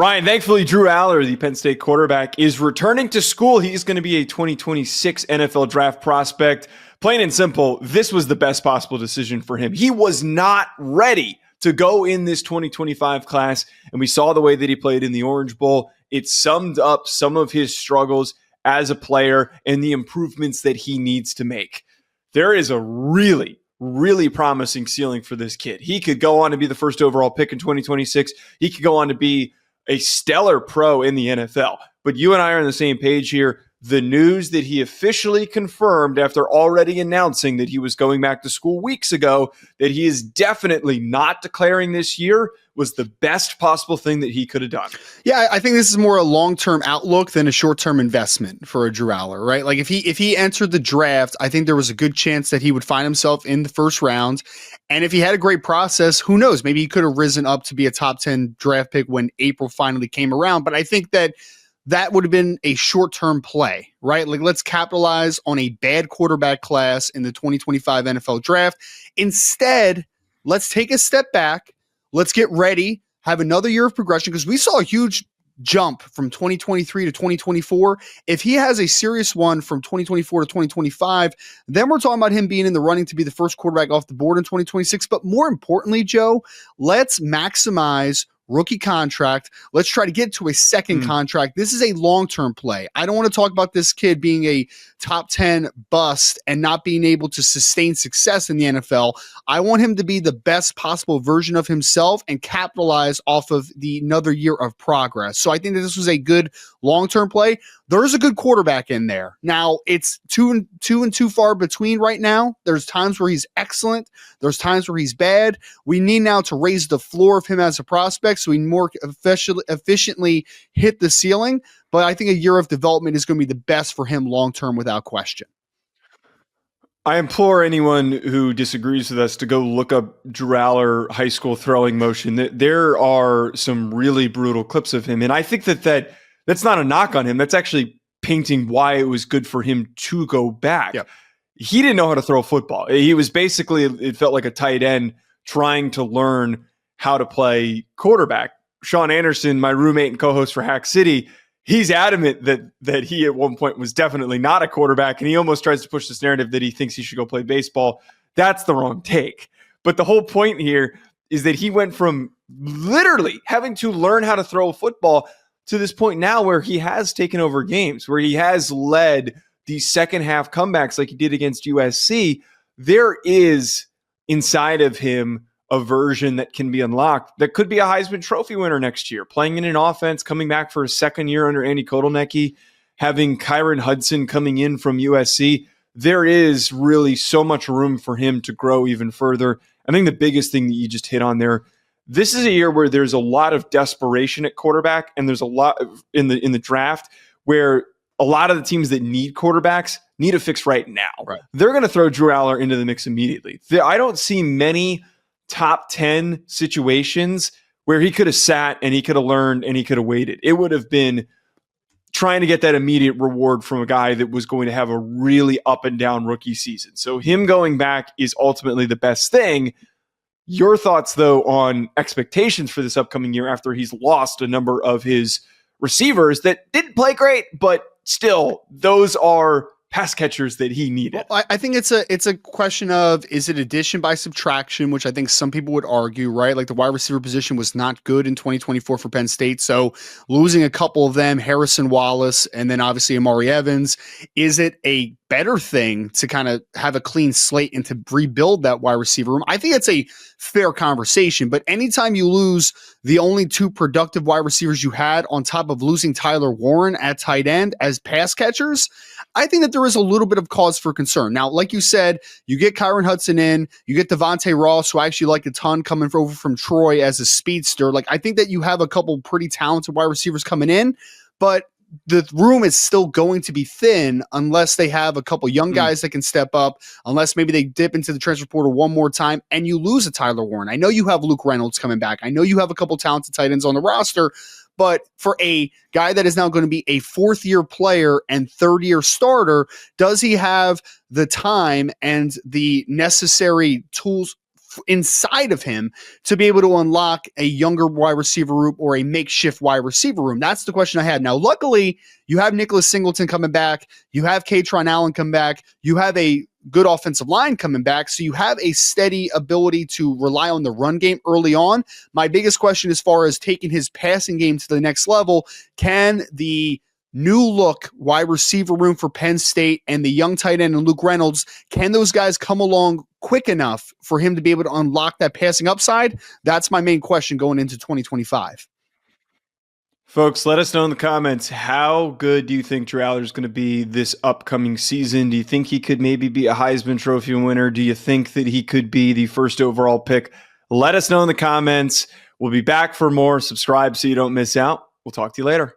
Ryan, thankfully, Drew Allar, the Penn State quarterback, is returning to school. He's going to be a 2026 NFL draft prospect. Plain and simple, this was the best possible decision for him. He was not ready to go in this 2025 class, and we saw the way that he played in the Orange Bowl. It summed up some of his struggles as a player and the improvements that he needs to make. There is a really promising ceiling for this kid. He could go on to be the first overall pick in 2026. He could go on to be a stellar pro in the NFL. But you and I are on the same page here. The news that he officially confirmed after already announcing that he was going back to school weeks ago, that he is definitely not declaring this year, was the best possible thing that he could have done. Yeah, I think this is more a long-term outlook than a short-term investment for a Drew Allar, right? Like if he entered the draft, I think there was a good chance that he would find himself in the first round. And if he had a great process, who knows? Maybe he could have risen up to be a top 10 draft pick when April finally came around. But I think that would have been a short-term play, right? Like, let's capitalize on a bad quarterback class in the 2025 NFL draft. Instead, let's take a step back. Let's get ready, have another year of progression, because we saw a huge jump from 2023 to 2024. If he has a serious one from 2024 to 2025, then we're talking about him being in the running to be the first quarterback off the board in 2026. But more importantly, Joe, let's maximize rookie contract. Let's try to get to a second contract. This is a long-term play. I don't want to talk about this kid being a top 10 bust and not being able to sustain success in the NFL. I want him to be the best possible version of himself and capitalize off of another year of progress. So I think that this was a good long-term play. There's a good quarterback in there. Now, it's too far between right now. There's times where he's excellent. There's times where he's bad. We need now to raise the floor of him as a prospect so we more efficiently hit the ceiling. But I think a year of development is going to be the best for him long-term without question. I implore anyone who disagrees with us to go look up Drew Allar high school throwing motion. There are some really brutal clips of him. And I think that's not a knock on him. That's actually painting why it was good for him to go back. Yep. He didn't know how to throw a football. He was basically, it felt like a tight end trying to learn how to play quarterback. Sean Anderson, my roommate and co-host for Hack City, he's adamant that he at one point was definitely not a quarterback, and he almost tries to push this narrative that he thinks he should go play baseball. That's the wrong take. But the whole point here is that he went from literally having to learn how to throw a football to this point now where he has taken over games, where he has led these second half comebacks like he did against USC. There is inside of him a version that can be unlocked that could be a Heisman Trophy winner next year, playing in an offense, coming back for a second year under Andy Kotelnicki, having Kyron Hudson coming in from USC. There is really so much room for him to grow even further. I think the biggest thing that you just hit on there, this is a year where there's a lot of desperation at quarterback, and there's a lot in the draft where a lot of the teams that need quarterbacks need a fix right now. Right. They're going to throw Drew Allar into the mix immediately. I don't see many top 10 situations where he could have sat and he could have learned and he could have waited. It would have been trying to get that immediate reward from a guy that was going to have a really up and down rookie season. So him going back is ultimately the best thing. Your thoughts, though, on expectations for this upcoming year after he's lost a number of his receivers that didn't play great, but still, those are pass catchers that he needed. Well, I think it's a question of, is it addition by subtraction, which I think some people would argue, right? Like the wide receiver position was not good in 2024 for Penn State. So losing a couple of them, Harrison Wallace, and then obviously Amari Evans, is it a better thing to kind of have a clean slate and to rebuild that wide receiver room? I think it's a fair conversation, but anytime you lose the only two productive wide receivers you had on top of losing Tyler Warren at tight end as pass catchers, I think that there is a little bit of cause for concern. Now, like you said, you get Kyron Hudson in, you get Devontae Ross, who I actually like a ton, coming over from Troy as a speedster. Like, I think that you have a couple pretty talented wide receivers coming in, but the room is still going to be thin unless they have a couple young guys that can step up, unless maybe they dip into the transfer portal one more time and you lose a Tyler Warren. I know you have Luke Reynolds coming back. I know you have a couple talented tight ends on the roster, but for a guy that is now going to be a fourth-year player and third-year starter, does he have the time and the necessary tools inside of him to be able to unlock a younger wide receiver room or a makeshift wide receiver room? That's the question I had. Now, luckily, you have Nicholas Singleton coming back. You have Katron Allen come back. You have a good offensive line coming back. So you have a steady ability to rely on the run game early on. My biggest question as far as taking his passing game to the next level, can the new look wide receiver room for Penn State and the young tight end and Luke Reynolds, can those guys come along quick enough for him to be able to unlock that passing upside? That's my main question going into 2025. Folks, let us know in the comments, how good do you think Drew Allar is going to be this upcoming season? Do you think he could maybe be a Heisman Trophy winner? Do you think that he could be the first overall pick? Let us know in the comments. We'll be back for more. Subscribe so you don't miss out. We'll talk to you later.